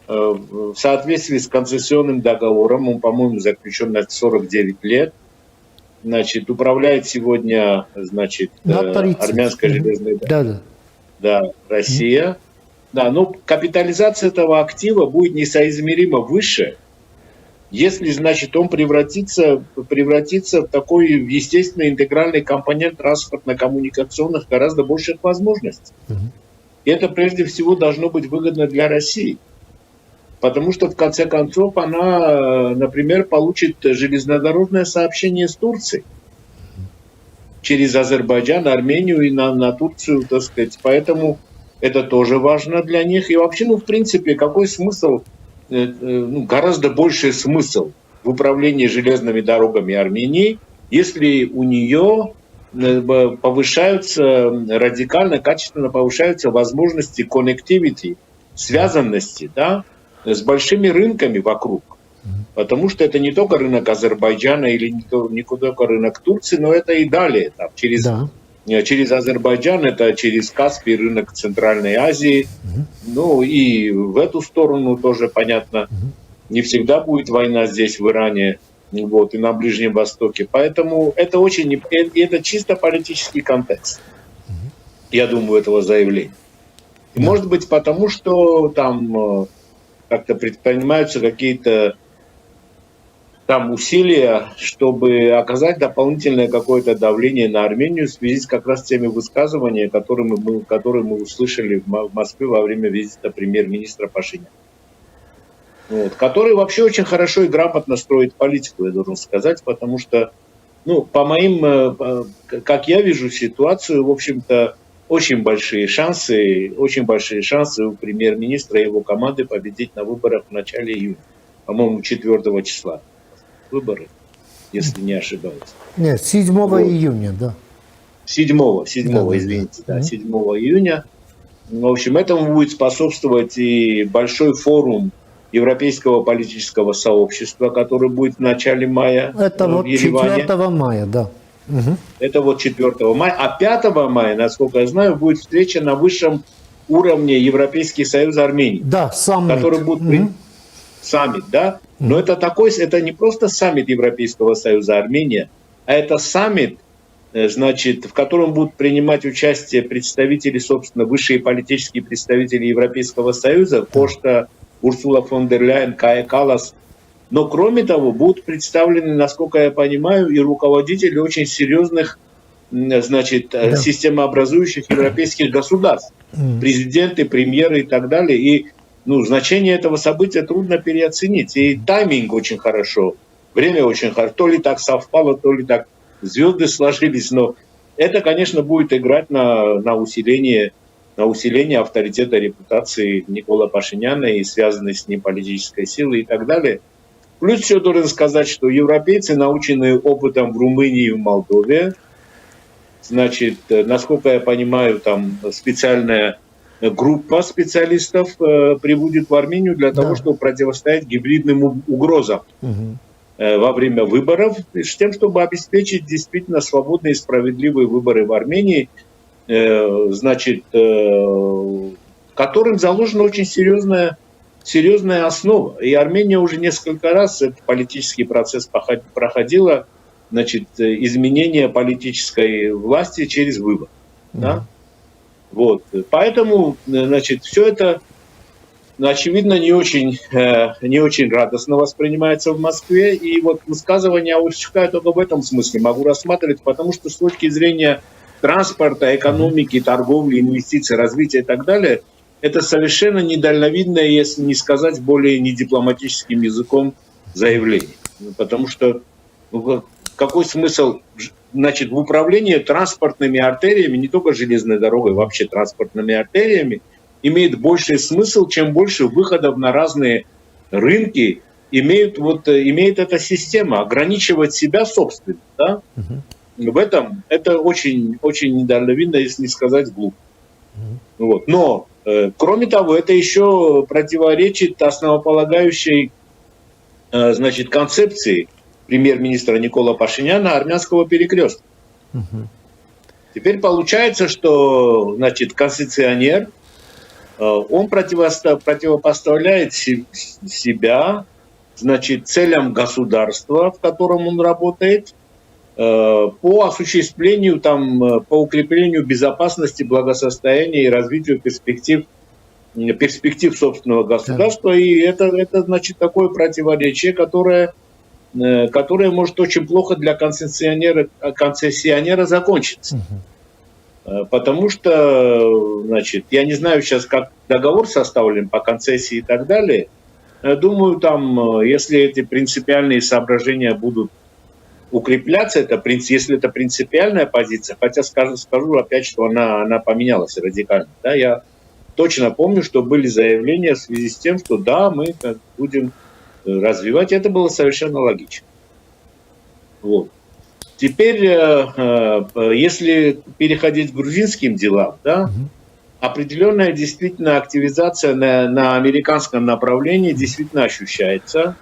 в соответствии с концессионным договором, он, по-моему, заключен на 49 лет, значит, управляет сегодня, значит, армянская железная дорога. Да, Россия. Да, но капитализация этого актива будет несоизмеримо выше, если, значит, он превратится в такой естественный интегральный компонент транспортно-коммуникационных гораздо больших возможностей. И это прежде всего должно быть выгодно для России. Потому что, в конце концов, она, например, получит железнодорожное сообщение с Турцией через Азербайджан, Армению и на Турцию, так сказать. Поэтому это тоже важно для них. И вообще, ну, в принципе, какой смысл, гораздо больший смысл в управлении железными дорогами Армении, если у нее повышаются радикально, качественно повышаются возможности connectivity, связанности, да, с большими рынками вокруг. Потому что это не только рынок Азербайджана или не только рынок Турции, но это и далее. Там, через Азербайджан, это через Каспий, рынок Центральной Азии. Ну и в эту сторону тоже понятно. Не всегда будет война здесь, в Иране, вот, и на Ближнем Востоке. Поэтому это это чисто политический контекст, я думаю, этого заявления. И может быть потому, что там как-то предпринимаются какие-то там усилия, чтобы оказать дополнительное какое-то давление на Армению в связи с как раз теми высказываниями, которые мы услышали в Москве во время визита премьер-министра Пашиняна. Вот, который вообще очень хорошо и грамотно строит политику, я должен сказать, потому что, ну, по моим, как я вижу ситуацию, в общем-то, очень большие шансы у премьер-министра и его команды победить на выборах в начале июня, по-моему, 4 числа. Выборы, если не ошибаюсь. Нет, 7 июня, да. 7, извините, да, 7 июня. В общем, этому будет способствовать и большой форум Европейского политического сообщества, который будет в начале мая. Это вот 4 мая, да. Это вот 4 мая. А 5 мая, насколько я знаю, будет встреча на высшем уровне Европейский союз Армении. Да, саммит. Который будет саммит, да? Но это не просто саммит Европейского союза Армения, а это саммит, значит, в котором будут принимать участие представители, собственно, высшие политические представители Европейского союза, Кошта, Урсула фон дер Ляйен, Кая Каллас. Но, кроме того, будут представлены, насколько я понимаю, и руководители очень серьезных, значит, системообразующих европейских государств. Президенты, премьеры и так далее. И ну, значение этого события трудно переоценить. И тайминг очень хорошо, время очень хорошо. То ли так совпало, то ли так звезды сложились. Но это, конечно, будет играть на усиление авторитета, репутации Никола Пашиняна и связанной с ним политической силы и так далее. Плюс еще должен сказать, что европейцы, наученные опытом в Румынии и в Молдове, значит, насколько я понимаю, там специальная группа специалистов прибудет в Армению для того, чтобы противостоять гибридным угрозам во время выборов, с тем, чтобы обеспечить действительно свободные и справедливые выборы в Армении, значит, которым заложена очень серьезная основа. И Армения уже несколько раз этот политический процесс проходила, значит, изменение политической власти через выбор. Да? Вот. Поэтому, значит, все это, очевидно, не очень радостно воспринимается в Москве. И вот высказывания Овчарчука я только в этом смысле могу рассматривать, потому что с точки зрения транспорта, экономики, торговли, инвестиций, развития и так далее, это совершенно недальновидное, если не сказать более недипломатическим языком, заявление. Потому что какой смысл, значит, в управлении транспортными артериями, не только железной дорогой, вообще транспортными артериями, имеет больший смысл, чем больше выходов на разные рынки имеет эта система, ограничивать себя собственно. Да? В этом это очень, очень недальновидно, если не сказать глупо. Вот. Но, кроме того, это еще противоречит основополагающей, значит, концепции премьер-министра Никола Пашиняна армянского перекрестка. Теперь получается, что, значит, конституционер, он противопоставляет себя, значит, целям государства, в котором он работает, по осуществлению, там, по укреплению безопасности, благосостояния и развитию перспектив собственного государства. И это значит, такое противоречие, которое может очень плохо для концессионера закончиться. Потому что, значит, я не знаю сейчас, как договор составлен по концессии и так далее. Думаю, там, если эти принципиальные соображения будут укрепляться, если это принципиальная позиция, хотя скажу опять, что она поменялась радикально. Да, я точно помню, что были заявления в связи с тем, что да, мы будем развивать. Это было совершенно логично. Вот. Теперь, если переходить к грузинским делам, да, определенная действительно активизация на американском направлении действительно ощущается.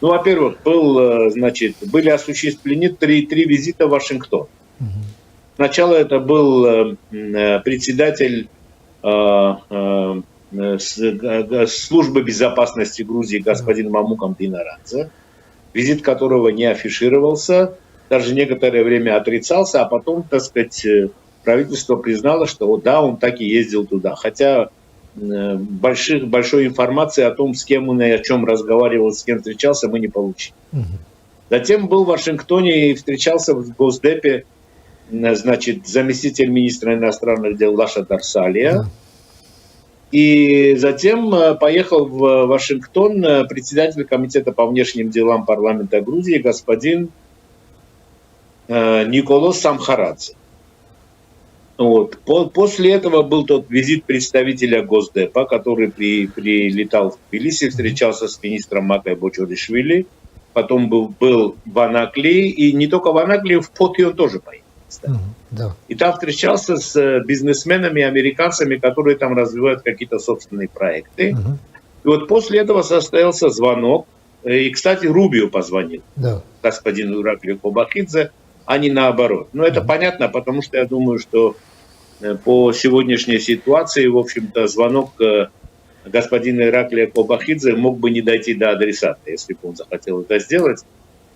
Ну, во-первых, были осуществлены три визита в Вашингтон. Сначала это был председатель службы безопасности Грузии господин Мамукам Динарадзе, визит которого не афишировался, даже некоторое время отрицался, а потом, так сказать, правительство признало, что да, он так и ездил туда. Хотя большой информации о том, с кем он и о чем разговаривал, с кем встречался, мы не получили. Затем был в Вашингтоне и встречался в Госдепе, значит, заместитель министра иностранных дел Лаша Дарсалия. И затем поехал в Вашингтон председатель комитета по внешним делам парламента Грузии господин Николос Самхарадзе. Вот. После этого был тот визит представителя Госдепа, который прилетал в Тбилиси, встречался с министром Макой Бочоришвили, потом был в Анакли, и не только в Анакли, в Поти он тоже поехал. Да. И там встречался с бизнесменами, американцами, которые там развивают какие-то собственные проекты. И вот после этого состоялся звонок, и, кстати, Рубио позвонил, господину Ираклию Кобахидзе, а не наоборот. Но это понятно, потому что я думаю, что по сегодняшней ситуации, в общем-то, звонок господина Ираклия Кобахидзе мог бы не дойти до адресата, если бы он захотел это сделать.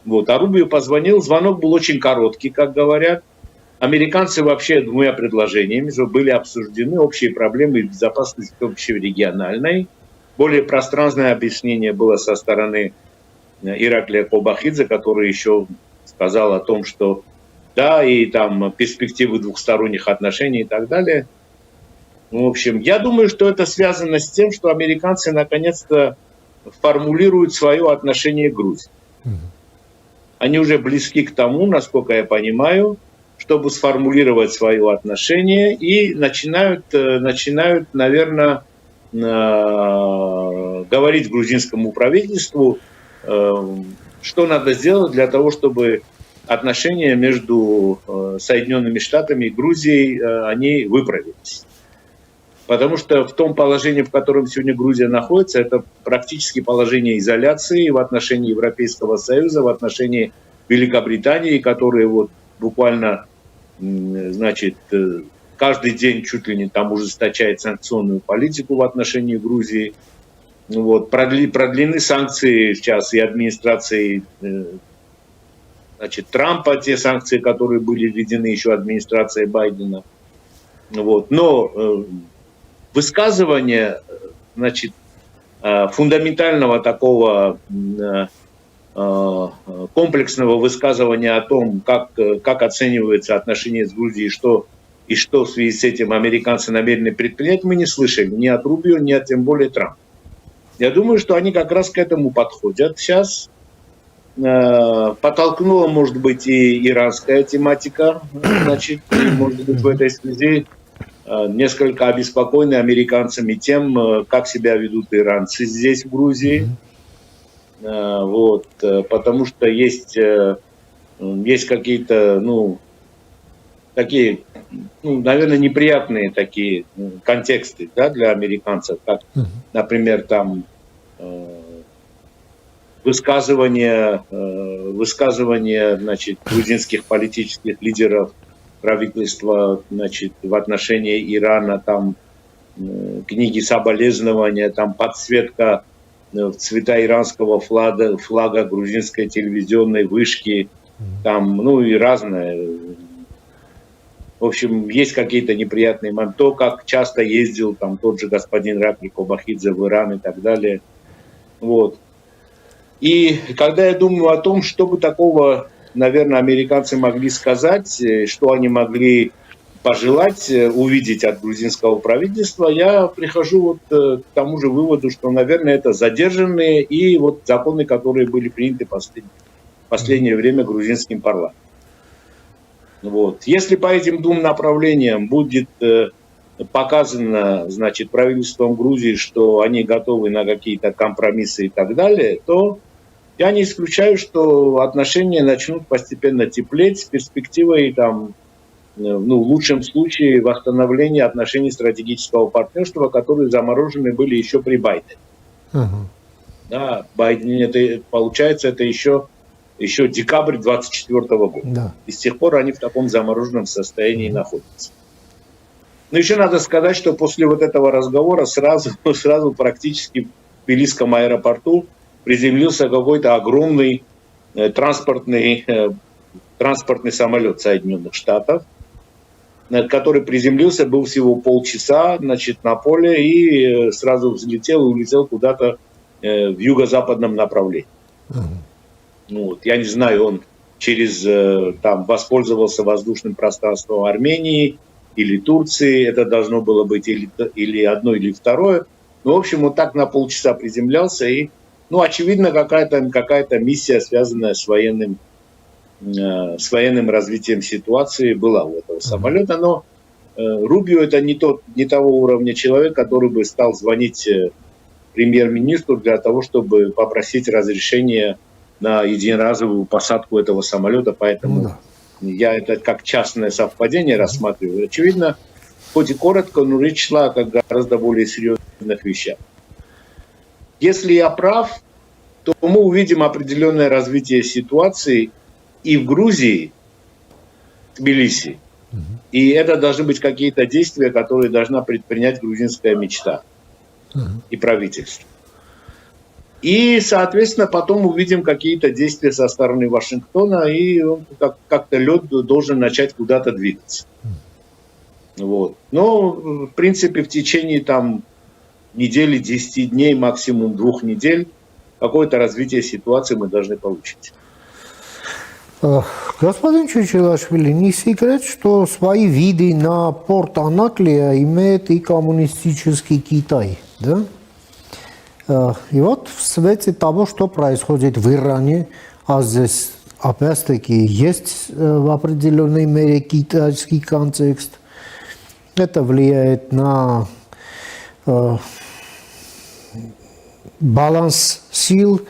Вот. А Рубио позвонил, звонок был очень короткий, как говорят. Американцы вообще двумя предложениями были обсуждены общие проблемы безопасности, в том числе региональной. Более пространное объяснение было со стороны Ираклия Кобахидзе, который еще сказал о том, что да, и там перспективы двухсторонних отношений и так далее. В общем, я думаю, что это связано с тем, что американцы наконец-то формулируют свое отношение к Грузии. Они уже близки к тому, насколько я понимаю, чтобы сформулировать свое отношение, и начинают, наверное, говорить грузинскому правительству, что надо сделать для того, чтобы отношения между Соединенными Штатами и Грузией они выправились. Потому что в том положении, в котором сегодня Грузия находится, это практически положение изоляции в отношении Европейского Союза, в отношении Великобритании, которые вот буквально, значит, каждый день чуть ли не там ужесточает санкционную политику в отношении Грузии. Вот. Продлены санкции сейчас и администрации, значит, Трампа, те санкции, которые были введены еще администрацией Байдена. Вот. Но высказывание, значит, фундаментального такого комплексного высказывания о том, как оцениваются отношения с Грузией, и что в связи с этим американцы намерены предпринять, мы не слышали ни от Рубио, ни от тем более Трампа. Я думаю, что они как раз к этому подходят сейчас. Подтолкнула, может быть, и иранская тематика, значит, и, может быть, в этой связи несколько обеспокоены американцами тем, как себя ведут иранцы здесь, в Грузии. Вот, потому что есть какие-то, такие, наверное, неприятные такие контексты, да, для американцев, как, например, там высказывания, значит, грузинских политических лидеров правительства, значит, в отношении Ирана, там книги соболезнования, там подсветка в цвета иранского флага грузинской телевизионной вышки, там, и разное. В общем, есть какие-то неприятные моменты. То, как часто ездил там тот же господин Ираклий Кобахидзе в Иран и так далее. Вот. И когда я думаю о том, что бы такого, наверное, американцы могли сказать, что они могли пожелать увидеть от грузинского правительства, я прихожу вот к тому же выводу, что, наверное, это задержанные и вот законы, которые были приняты в последнее время грузинским парламентом. Вот. Если по этим двум направлениям будет показано, значит, правительством Грузии, что они готовы на какие-то компромиссы и так далее, то я не исключаю, что отношения начнут постепенно теплеть с перспективой там, в лучшем случае восстановления отношений стратегического партнерства, которые заморожены были еще при Байдене. Да, Байден, это, получается, это еще декабрь 2024 года. Да. И с тех пор они в таком замороженном состоянии находятся. Но еще надо сказать, что после вот этого разговора сразу практически в Тбилисском аэропорту приземлился какой-то огромный транспортный самолет Соединенных Штатов, который приземлился, был всего полчаса, значит, на поле и сразу взлетел и улетел куда-то в юго-западном направлении. Вот, я не знаю, он там воспользовался воздушным пространством Армении или Турции, это должно было быть или одно, или второе. Ну, в общем, он так на полчаса приземлялся, и, очевидно, какая-то миссия, связанная с военным развитием ситуации, была у этого самолета, но Рубио это не того уровня человек, который бы стал звонить премьер-министру для того, чтобы попросить разрешения на единоразовую посадку этого самолета, поэтому я это как частное совпадение рассматриваю. Очевидно, хоть и коротко, но речь шла о гораздо более серьезных вещах. Если я прав, то мы увидим определенное развитие ситуации и в Грузии, в Тбилиси. И это должны быть какие-то действия, которые должна предпринять грузинская мечта и правительство. И, соответственно, потом увидим какие-то действия со стороны Вашингтона, и как-то лед должен начать куда-то двигаться. Вот. Но, в принципе, в течение недели, 10 дней, максимум 2 недель, какое-то развитие ситуации мы должны получить. Господин Чучелашвили, не секрет, что свои виды на порт Анаклия имеет и коммунистический Китай, да? И вот в свете того, что происходит в Иране, а здесь опять-таки есть в определенной мере китайский контекст, это влияет на баланс сил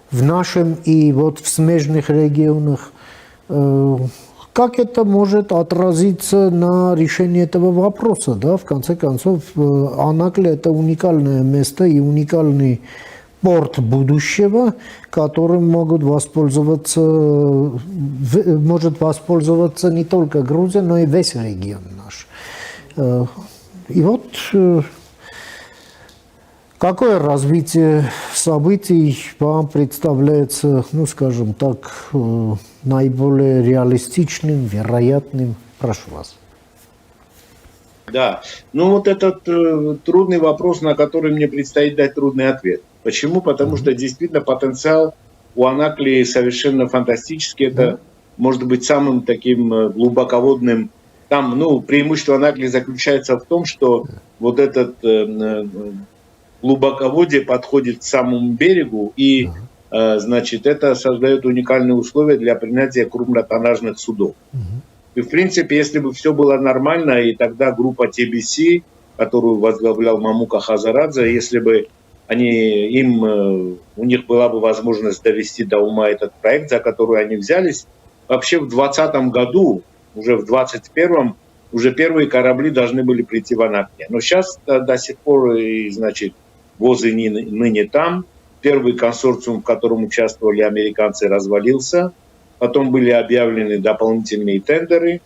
в нашем и вот в смежных регионах. Как это может отразиться на решении этого вопроса? Да? В конце концов, Анаклия – это уникальное место и уникальный порт будущего, которым может воспользоваться не только Грузия, но и весь регион наш. И вот какое развитие событий вам представляется, ну, скажем так, наиболее реалистичным, вероятным? Прошу вас. Да, ну вот этот трудный вопрос, на который мне предстоит дать трудный ответ. Почему? Потому что действительно потенциал у Анаклии совершенно фантастический. Это может быть самым таким глубоководным. Там, ну, преимущество Анаклии заключается в том, что вот этот глубоководье подходит к самому берегу, и, значит, это создает уникальные условия для принятия крупнотоннажных судов. И, в принципе, если бы все было нормально, и тогда группа TBC, которую возглавлял Мамука Хазарадзе, если бы у них была бы возможность довести до ума этот проект, за который они взялись, вообще в 2020 году, уже в 2021, уже первые корабли должны были прийти в Анаклию. Но сейчас до сих пор, значит, ВОЗы ныне там. Первый консорциум, в котором участвовали американцы, развалился. Потом были объявлены дополнительные тендеры.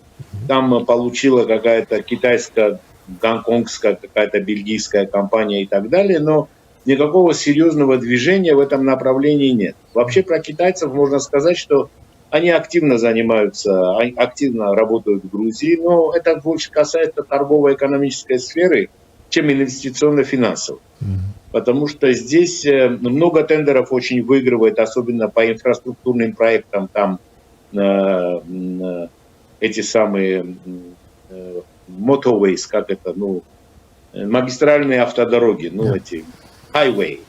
Там получила какая-то китайская, гонконгская, какая-то бельгийская компания и так далее. Но никакого серьезного движения в этом направлении нет. Вообще про китайцев можно сказать, что они активно занимаются, активно работают в Грузии, но это больше касается торгово-экономической сферы, чем инвестиционно-финансовой. Потому что здесь много тендеров очень выигрывает, особенно по инфраструктурным проектам, там эти самые motorways, как это, ну, магистральные автодороги, ну, эти highway,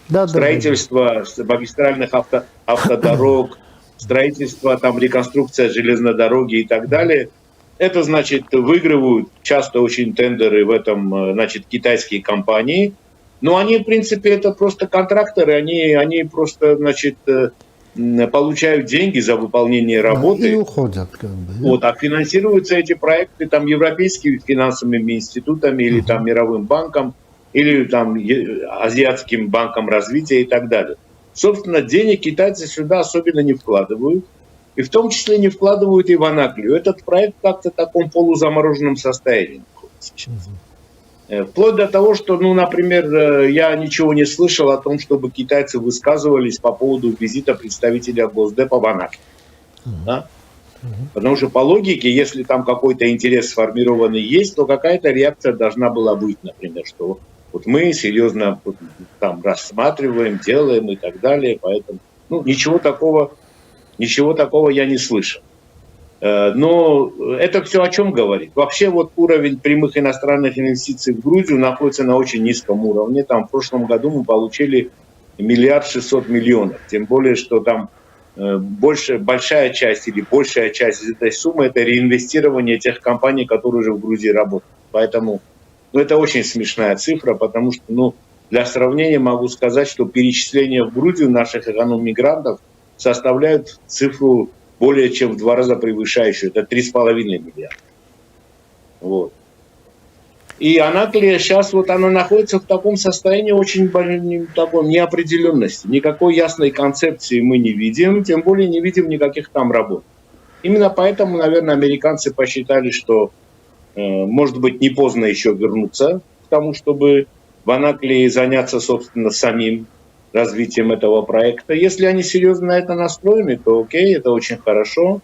да? Строительство магистральных автодорог, строительство, там, реконструкция железной дороги и так далее. Это, значит, выигрывают часто очень тендеры в этом, значит, китайские компании. Но они, в принципе, это просто контракторы, они просто, значит, получают деньги за выполнение работы. И уходят, как бы. Да? Вот, а финансируются эти проекты там европейскими финансовыми институтами или там Мировым банком, или там Азиатским банком развития и так далее. Собственно, денег китайцы сюда особенно не вкладывают. И в том числе не вкладывают и в Анаклию. Этот проект как-то в таком полузамороженном состоянии находится сейчас. Вплоть до того, что, ну, например, я ничего не слышал о том, чтобы китайцы высказывались по поводу визита представителя Госдепа в Анаклию. Да? Потому что по логике, если там какой-то интерес сформированный есть, то какая-то реакция должна была быть, например, что вот мы серьезно там рассматриваем, делаем и так далее. Поэтому, ну, ничего такого я не слышал. Но это все о чем говорит? Вообще вот уровень прямых иностранных инвестиций в Грузию находится на очень низком уровне. Там в прошлом году мы получили 1 600 000 000. Тем более, что там большая часть из этой суммы это реинвестирование тех компаний, которые уже в Грузии работают. Поэтому это очень смешная цифра, потому что, ну, для сравнения могу сказать, что перечисления в Грузию наших эконом-мигрантов составляют цифру более чем в 2 раза превышающую. Это 3,5 миллиарда. Вот. И Анаклия сейчас вот она находится в таком состоянии очень такой неопределенности. Никакой ясной концепции мы не видим, тем более не видим никаких там работ. Именно поэтому, наверное, американцы посчитали, что может быть не поздно еще вернуться к тому, чтобы в Анаклии заняться, собственно, самим развитием этого проекта. Если они серьезно на это настроены, то окей, это очень хорошо.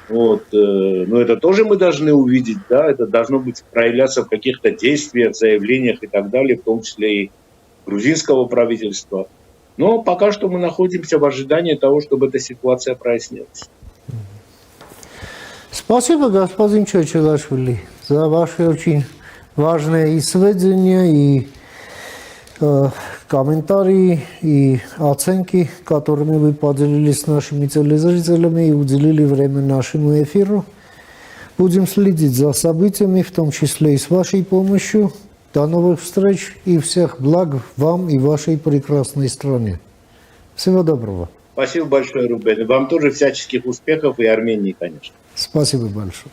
Вот. Но это тоже мы должны увидеть, да, это должно быть проявляться в каких-то действиях, заявлениях и так далее, в том числе и грузинского правительства. Но пока что мы находимся в ожидании того, чтобы эта ситуация прояснилась. Спасибо, господин Чечелашвили, за ваши очень важные и сведения, и комментарии, и оценки, которыми вы поделились с нашими телезрителями и уделили время нашему эфиру. Будем следить за событиями, в том числе и с вашей помощью. До новых встреч и всех благ вам и вашей прекрасной стране. Всего доброго. Спасибо большое, Рубен. И вам тоже всяческих успехов, и Армении, конечно. Спасибо большое.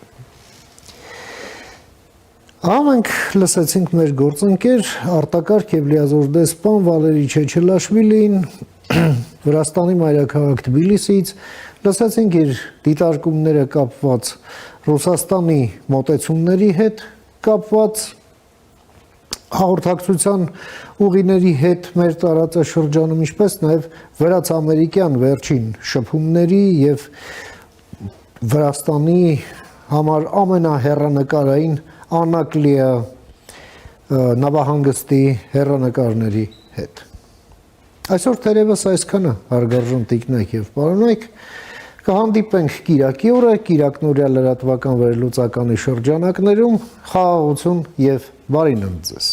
Ամենք լսեցինք մեր գործընկեր արտակարգ եւ լիազոր դեսպան Վալերի Չեչելաշվիլին Վրաստանի մայրաքաղաք Թբիլիսիից, լսեցինք իր դիտարկումները կապված Ռուսաստանի մոտեցումների հետ կապված հաղորդակցության ուղիների հետ մեր տարածաշրջանում, ինչպես նաեւ վրաց-ամերիկյան վերջին շփումների եւ Վրաստանի համար ամենահեռանկարային Անակլիա նավահանգստի հեռանկարների հետ։ Այսօր թերևս այսքանը հարգարժան տիկնայք եւ պարոնայք, կհանդիպենք Կիրակի օրը Կիրակնորյա լրատվական վերլուծականի շրջանակներում, խաղաղություն եւ բարինընդ ձեզ։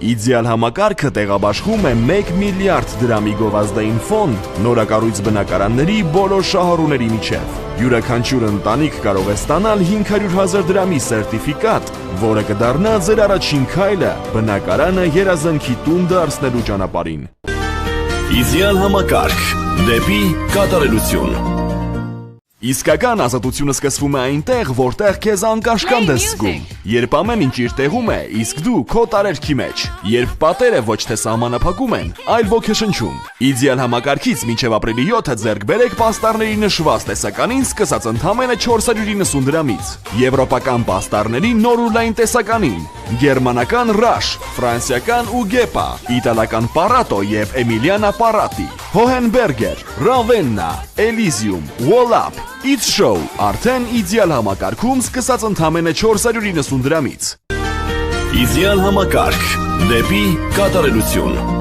Իդեալ համակարգը տեղաբաշխում է 1 միլիարդ դրամի գովազդային ֆոնդ նորակառույց բնակարանների բոլոր շահառուների միջև։ Յուրաքանչյուր ընտանիք կարող է ստանալ 500,000 դրամի սերտիֆիկատ, որը կդառնա ձեր առաջին քայլը բնակարանը երազանքի տուն դարձնելու ճանապարհին։ Իդեալ համակարգ դեպի կատարելություն։ Իսկական ազատությունը սկսվում է այնտեղ, որտեղ քեզ անկաշկանդ ես զգում։ Երբ ամեն ինչ իր տեղում է, իսկ դու քո տարերքի մեջ։ Երբ պատերը ոչ թե սահմանափակում են, այլ ոգեշնչում։ Իդեալ համակարգից մինչև ապրիլի 7-ը ձեռք բերեք պաստառների նշված տեսականին սկսած ընդամենը 490 դրամից, եվրոպական պաստառների նոր ու լայն տեսականին, գերմանական Rush, ֆրանսիական Ugepa, իտալական Parato եւ Emiliana Parati, Hohenberger, Ravenna, Elysium, Wallap, It's Show, արդեն իդեալ համակարգում սկսած ընդամենը 490 դրամից։ Իդեալ համակարգ դեպի կատարելություն։